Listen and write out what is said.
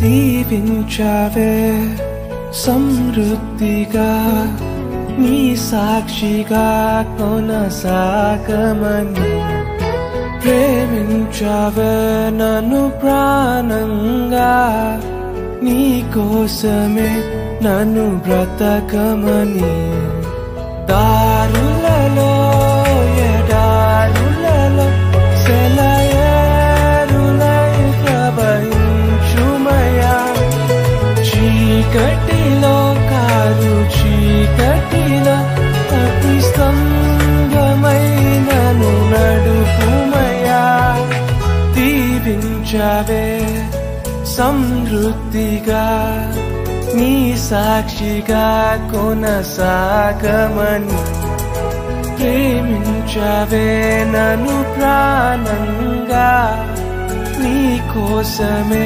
దీవించావే సమృద్ధిగా నీ సాక్షిగా కొనసాగమని ప్రేమించావే నన్ను ప్రాణంగా నీ కోసమే నన్ను బ్రతకమని దారులలో ఎడారులలో సెలయేరులై ప్రవహించుమయా చీకటిలో కారు చీకటిలో అతి స్తంభమైనను నడుపుమయా దీవించావే సమృద్ధిగా నీ సాక్షిగా కొనసాగమని ప్రేమించావే నన్ను ప్రాణంగా నీ కోసమే